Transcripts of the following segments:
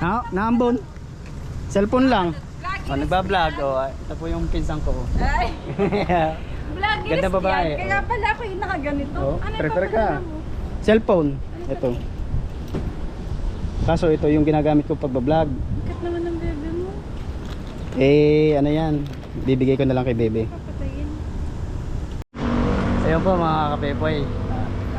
Naambon. Cellphone lang. Nagba-vlog. Ito po yung pinsan ko. Ay. Vlogger Ganda babae. yan. Kaya pala ako yung nakaganito. Ano yung Tara ka. papadala mo? Cellphone. Ito. Kaso ito yung ginagamit ko pagba-vlog. Ikat naman ng bebe mo. Ano yan? Bibigay ko na lang kay bebe. Papatayin. So yun po mga kapepoy.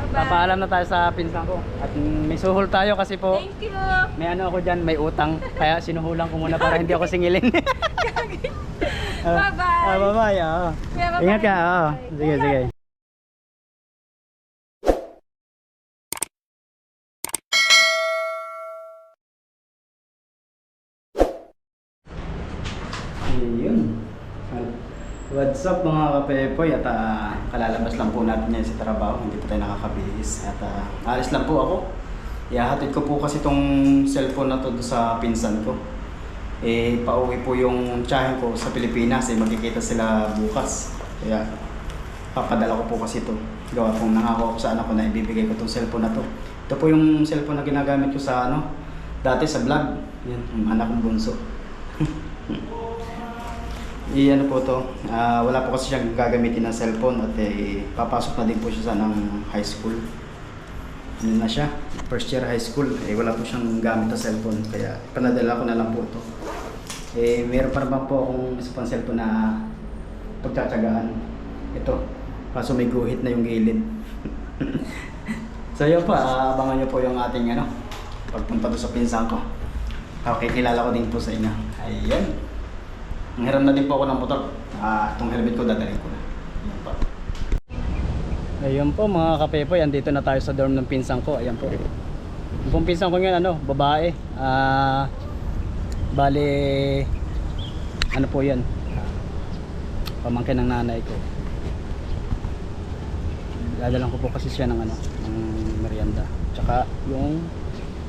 Papaalam na tayo sa pinsan ko. At may suhol tayo kasi po. Thank you. May ano ako dyan, may utang. Kaya sinuhulan ko muna para hindi ako singilin. Bye-bye. Bye-bye. Kuya, bye-bye. Ingat ka. Sige, sige. Ayun. What's up mga kapepoy? At kalalabas lang po natin yan sa trabaho. Hindi po tayo nakakabihis. At alis lang po ako. Ihahatid ko po kasi itong cellphone na to sa pinsan ko. Pauwi po yung tiyahin ko sa Pilipinas. Magkikita sila bukas. Kaya papadala ko po kasi ito. Gawa kong nangako ako sa anak ko na ibibigay ko itong cellphone na to. Ito po yung cellphone na ginagamit ko sa dati sa vlog. Yan, yung anak kong bunso. Ano po to, wala po kasi siyang gagamitin ng cellphone at papasok na din po siya sa ng high school. Ano na siya, first year high school, wala po siyang gamit na cellphone kaya panadala ko na lang po ito. Meron pa naman po akong isa pang cellphone na pagtsatsagaan. Ito, kaso may guhit na yung gilid. So yun pa, abangan nyo po yung ating pagpunta doon sa pinsan ko. Kilala ko din po sa inyo. Ayan. Nanghiram na din po ako ng motor. Itong helmet ko dadalhin ko na. Ayan po. Ayun po mga kapepoy, andito na tayo sa dorm ng pinsan ko. Ayan po. Yung pinsan ko ngayon, babae. Bale, ano po yan? Pamangkin ng nanay ko. Dadalan ko po kasi siya ng ng merienda. Tsaka yung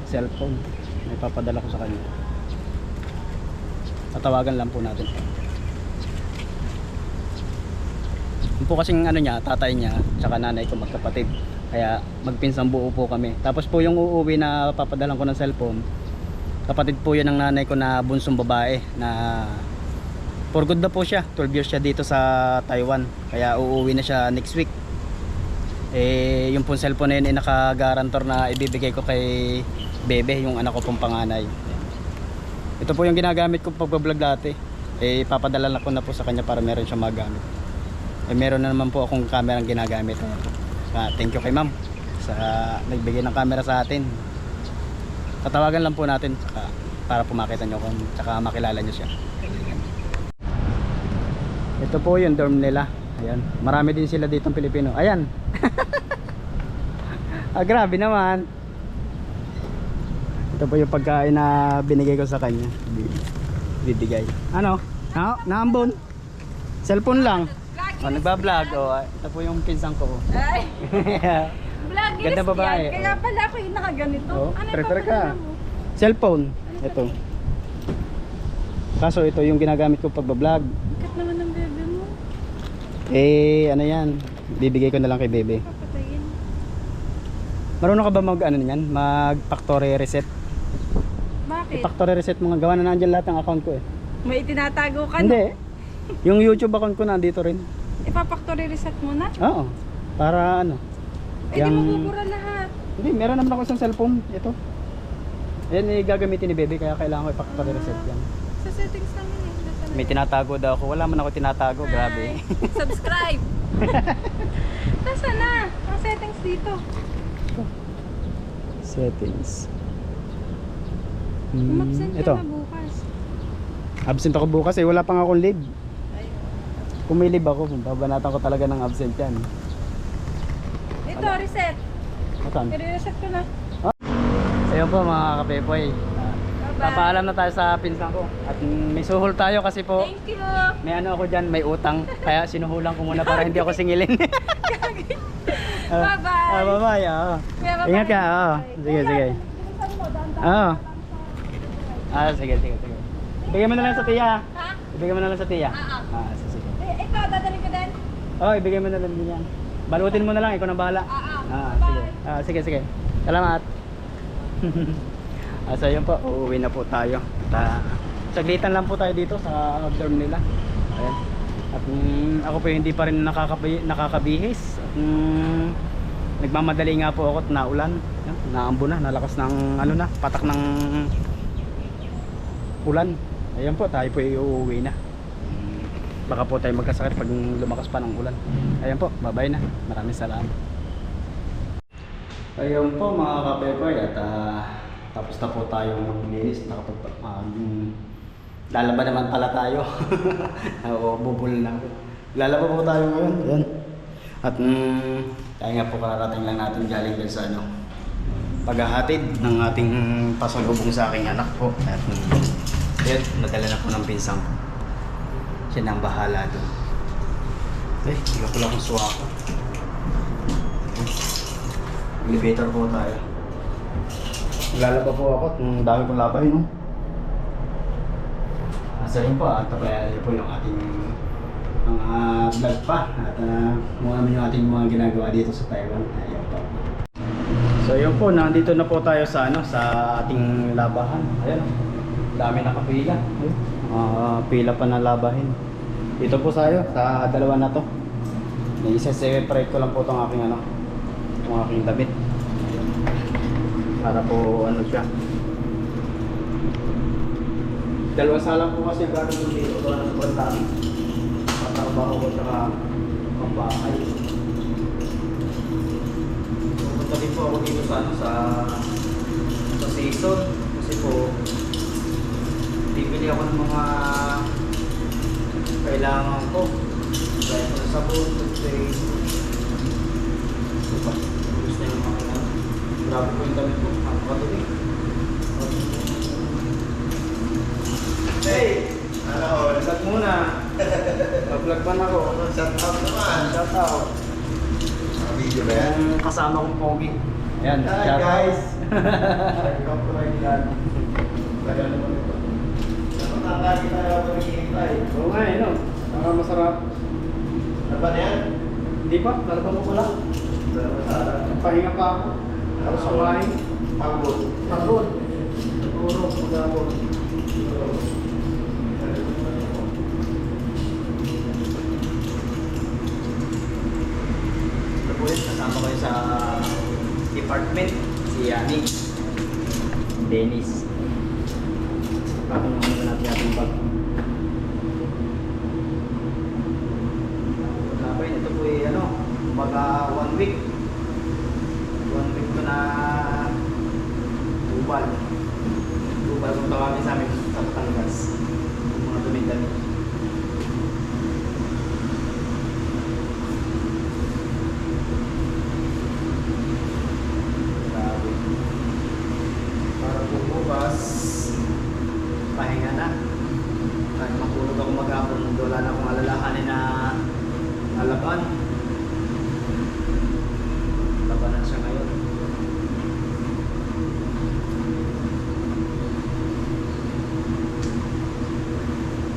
cellphone. May papadala ko sa kanya. Tatawagan lang po natin. Yung po kasing tatay niya, tsaka nanay ko magkapatid. Kaya magpinsang buo po kami. Tapos po yung uuwi na papadalan ko ng cellphone, kapatid po yan ng nanay ko na bunsong babae na for good na po siya. 12 years siya dito sa Taiwan. Kaya uuwi na siya next week. Yung pong cellphone na yun naka-guarantor na ibibigay ko kay bebe, yung anak ko pong panganay. Ito po yung ginagamit ko pag-vlog dati. Papadala na ko na po sa kanya para meron siyang magamit. Meron na naman po akong camera ang ginagamit. Thank you kay ma'am sa nagbigay ng camera sa atin. Tatawagan lang po natin para po makita nyo kung tsaka makilala nyo siya. Ito po yung dorm nila. Ayan. Marami din sila ditong Pilipino. Ayan. Grabe naman. Ito po yung pagkain na binigay ko sa kanya. Bibigay. Naambon. Cellphone lang. Nagba-vlog. Ito po yung pinsan ko. Ay. Vlogger Ganda babae. yan. Kaya pala ako yung nakaganito. Ano yung Tara ka. papadala mo? Cellphone. Ito. Kaso ito yung ginagamit ko pagba-vlog. Ikat naman ng bebe mo. Ano yan? Bibigay ko na lang kay bebe. Papatayin. Marunong ka ba mag-factory reset? Bakit? I-factory reset mga gawa na nandiyan lahat ng account ko May itinatago ka Hindi. Yung YouTube account ko nandito rin. Ipa-factory reset mo na? Oo. Para Di mabubura lahat. Hindi, meron naman ako isang cellphone. Ito. Yan gagamitin ni bebe kaya kailangan ko i-factory reset yan. Sa settings namin May tinatago daw ako. Wala man ako tinatago. Grabe. Subscribe. Nasaan na? Ang settings dito. Settings. Umabsent ka Ito. na bukas. Absent ako bukas wala pang akong leave. Kung may leave ako, babanatan ko talaga ng absent yan. Ito, reset. Matan? I-reset ko na. So yun po mga kapepoy. Papaalam na tayo sa pinsan ko. At may suhol tayo kasi po. Thank you. May ako dyan, may utang. Kaya sinuhulan ko muna para hindi ako singilin. Bye-bye. Bye-bye. Kuya, bye-bye. Ingat ka. Sige, sige. Sige. Ibigay mo na lang sa tiya. Ha? Ibigay mo na lang sa tiya. Sige. Ito, dadalhin ko din. Ibigay mo na lang din yan. Balutin mo na lang, ikaw na bahala. Bye-bye. Sige. Sige. Salamat. Asa yun po, uuwi na po tayo. Saglitan lang po tayo dito sa dorm nila. Ayan. At ako po hindi pa rin nakakabihis. At nagmamadali nga po ako at naulan. Ayan, naambo na, nalakas ng ano na, patak ng ulan. Ayan po, tayo po uuwi na. Baka po tayo magkasakit pag lumakas pa ng ulan. Ayan po, bye-bye na. Maraming salamat. Ayun po mga kapepoy at tapos na po tayong maglinis. Lalaba naman pala tayo. Oo, bubul na. Lalaba po tayo ngayon. Ayan. At kaya nga po kararating lang natin galing din sa ano, paghahatid ng ating pasalubong sa aking anak po. At yun, nadala na po ng pinsang ko. Siya na ang bahala doon. Hindi ko lang kung suwa ko. Elevator po tayo. Lalaba po ako at dami kong labay, no? Asa rin po at kaya po yung ating mga vlog pa at mga naman yung ating mga ginagawa dito sa Taiwan. Ayan po. So yun po, nandito na po tayo sa ano, sa ating labahan. Ayan, dami nakapila. Pila pa na labahin. Dito po tayo sa dalawa na to. I-separate ko lang po itong aking ano, itong aking damit. Para po ano siya. Dalawang salang po kasi ang gagawin dito. Ito na sa pagdami. Patrabaho ko tsaka pambahay. Pupunta din po ako dito sa ano, sa season. Kasi po bibili ako ng mga kailangan ko. Gaya ko na sabon, toothpaste. Gusto na yung mga kailangan. Grabe po yung damit ko. Ang kadumi. Hey! Ano? Vlog muna. Mag-vlog man ako. Shout out naman. Shout out. Video ba yan? Yung kasama kong pogi. Ayan, Hi shout out. guys! Welcome to my vlog. Tagal naman ito. Nakatagi tayo ako naghihintay. Oo nga no? Saka masarap. Ano ba na yan? Hindi pa, lalabang ko pala. Pahinga pa ako. Tapos kumain. Pagod. Pagod. Siguro, pagod. Ito po yun, kasama ko yun sa department. Si Yani. Dennis. Bakit naman natin ating bag. Tapos ito po ay ano, mga 1 week. 1 week ko na ubal. Ubal kung tawagin sa amin sa Batangas. Yung mga dumi-dami. Grabe. Para po bukas, pahinga na. Kahit matulog ako maghapon, wala na akong alalahanin na alaban. Labanan siya ngayon.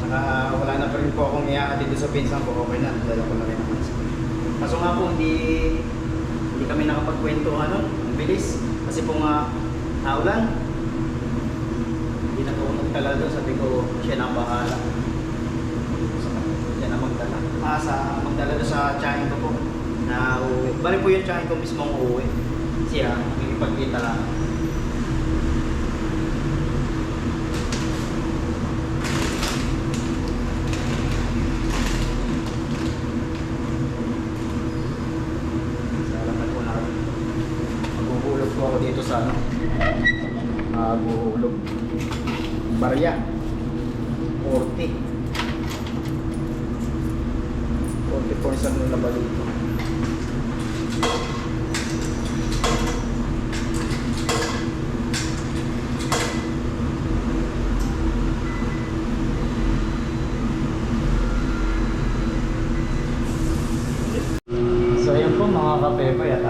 Saka wala na pa rin po akong iaatid sa pinsan ko. Okay na, dala ko na rin naman siya. Kaso nga po, hindi kami nakapagkwentuhan nun. Ang bilis. Kasi po nga naulan. Hindi na po ako nagtala doon. Sabi ko, siya na ang bahala. Siya na magdala. Magdala doon sa tiyahin ko po na uuwi. Bali po yung tiyahin ko mismo ang uuwi. Siya, makikipagkita lang. Salamat po na. Maghuhulog po ako dito sa ano. Maghuhulog. Barya. 40 points ang nilaba dito. So ayun po mga kapepoy at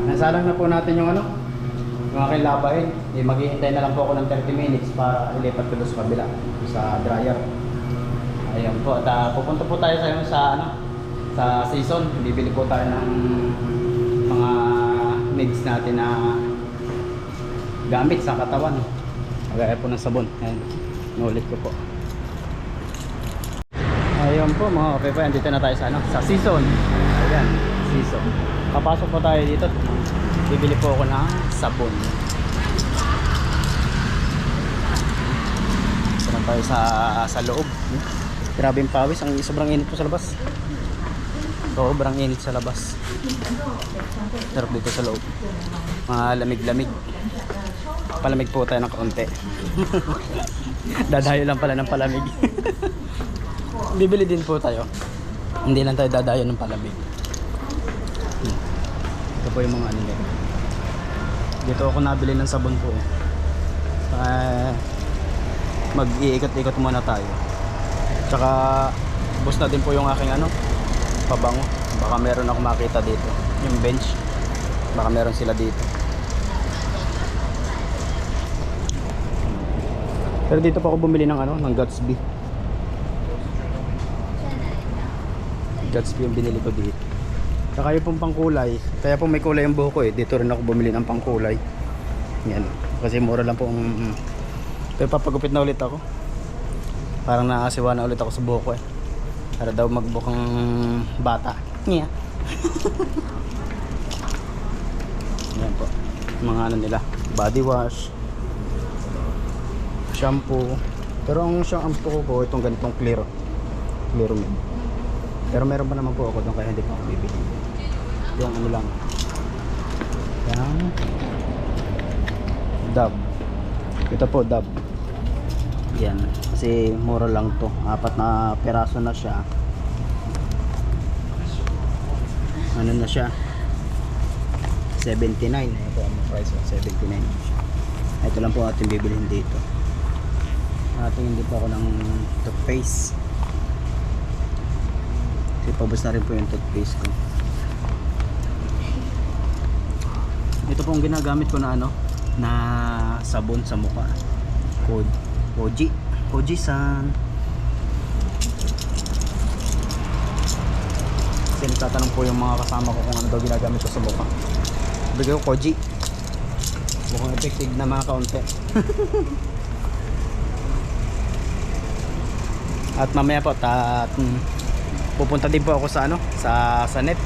nasalang na po natin yung ano, yung aking labahin. Maghihintay na lang po ako ng 30 minutes para ilipat ko doon sa kabila sa dryer. Ayun po at pupunta po tayo sa ano, sa season. Bibili po tayo ng mga needs natin na gamit sa katawan. Magaya po ng sabon. Ayan, inulit ko po. Ayun po mga kapepe, andito na tayo sa ano, sa season. Ayan, season. Papasok po tayo dito. Bibili po ako ng sabon. Ito tayo sa loob. Grabe yung pawis, ang sobrang init po sa labas. Sobrang init sa labas. Sarap dito sa loob. Mga lamig-lamig. Palamig po tayo ng kaunti. Dadayo lang pala ng palamig. Bibili din po tayo. Hindi lang tayo dadayo ng palamig. Ito po yung mga ano nila. Dito ako nabili ng sabon po. Mag-iikot-ikot muna tayo. Tsaka bus na din po yung aking ano, pabango. Baka meron ako makita dito. Yung bench. Baka meron sila dito. Pero dito pa ako bumili ng ano, ng Gatsby. Gatsby yung binili ko dito. Saka yung pong pangkulay. Kaya po may kulay yung buhok ko eh. Dito rin ako bumili ng pangkulay. Yan. Kasi mura lang po ang... Pero papagupit na ulit ako. Parang naasiwa na ulit ako sa buhok ko eh. Para daw magbukang bata. Yeah. Yan po. Mga ano nila. Body wash. Shampoo. Pero ang shampoo ko po itong ganitong clear. Clear mint. Pero meron pa naman po ako doon kaya hindi pa ako bibili. Yung ano lang. Yan. Dab. Ito po dab. Yan. Kasi mura lang to. 4 na peraso na siya. Ano na siya? 79. Ito ang price. 79. Ito lang po ating bibilhin dito. Ating hindi pa ako ng toothpaste. Kasi pabos na rin po yung toothpaste ko. Ito po ang ginagamit ko na ano, na sabon sa mukha. Koji-san. Kasi nagtatanong po yung mga kasama ko kung ano daw ginagamit ko sa mukha. Bigay ko Koji. Mukhang effective na mga kaunti. At mamaya po pupunta din po ako sa ano, sa net.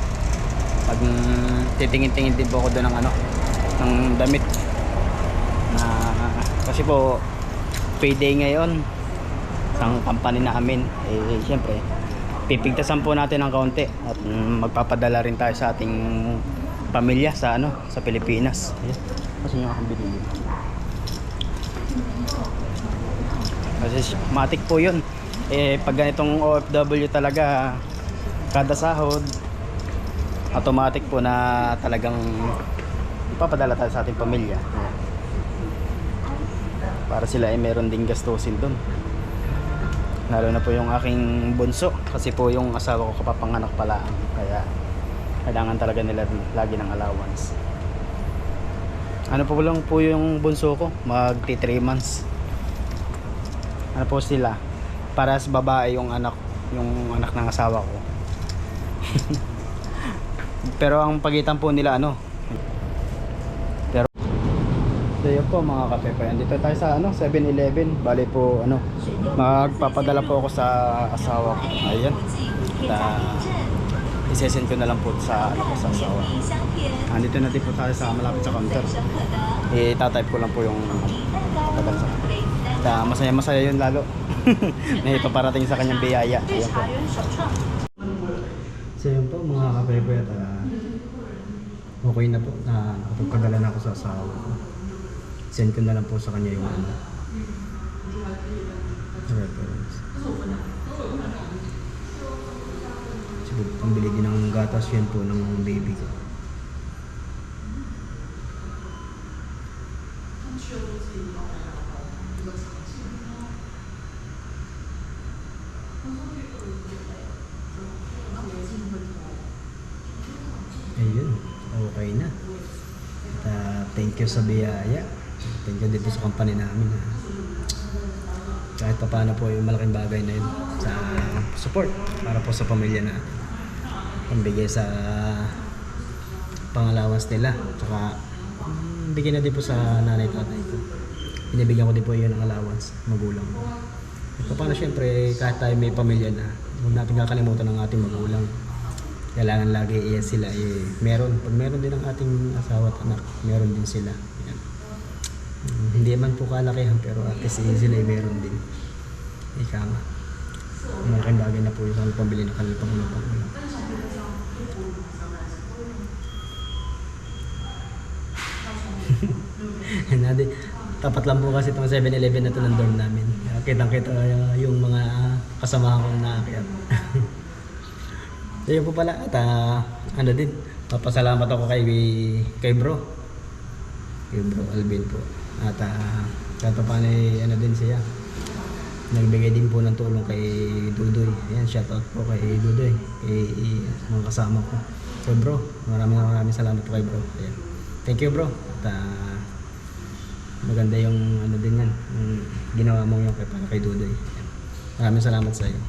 Pag titingin-tingin din po ako doon ng ano, ng damit. Na kasi po payday ngayon ang company namin eh syempre pipigtasan po natin ng kaunti at magpapadala rin tayo sa ating pamilya sa ano, sa Pilipinas. Ayan. Kasi yung akong binili. Kasi matik po yun. Eh pag ganitong OFW talaga kada sahod automatic po na talagang ipapadala tayo sa ating pamilya para sila ay meron ding gastusin doon, lalo na po yung aking bunso kasi po yung asawa ko kapapanganak pala kaya kailangan talaga nila lagi ng allowance. Ano po lang po yung bunso ko, magti 3 months. Ano po sila, para sa babae yung anak ng asawa ko. Pero ang pagitan po nila ano. Pero so yun po mga kapepe. Dito tayo sa ano, 7-Eleven. Bali po ano, magpapadala po ako sa asawa ko. Ayan. Isesend ko na lang po sa ano, sa asawa. Andito na din po tayo sa malapit sa counter. I-type ko lang po yung papadala sa kanya. Masaya yun lalo. May paparating sa kanyang biyaya. Ayan po. So yun po mga kapepe, okay na po na pagpadala na ako sa asawa ko. Send ko na lang po sa kanya yung ano, reference. Siguro pambili din ng gatas yan po ng baby ko. Ayun, okay na. At, thank you sa biyaya. Thank you dito sa company namin. Kahit pa paano po yung malaking bagay na yun sa support para po sa pamilya na pambigay sa pangallowance nila. Tsaka bigyan na din po sa nanay tatay ko binibigyan ko din po yun ng allowance, magulang ko. At paano syempre, kahit tayo may pamilya na, huwag natin kakalimutan ng ating magulang. Kailangan lagi sila meron. Pag meron din ang ating asawa at anak, meron din sila. Yan. Hindi man po kalakihan, pero at least sila meron din. Ika nga. Malaking bagay na po yung kanilang pambili ng kanilang pangulang. Tapat lang po kasi itong 7-Eleven na ito ng dorm namin. Kitang-kita yung mga kasamahan ko na naakyat. Ayun po pala at ano din, papasalamat ako kay bro. Kay bro Alvin po. At kahit pa paano ano din siya. Nagbigay din po ng tulong kay Dudoy. Ayan, shoutout po kay Dudoy. Kay mga kasama ko. So bro, maraming salamat po kay bro. Ayan. Thank you bro. At maganda yung ano din yan. Yung ginawa mo yung para kay Dudoy. Ayan. Maraming salamat sa iyo.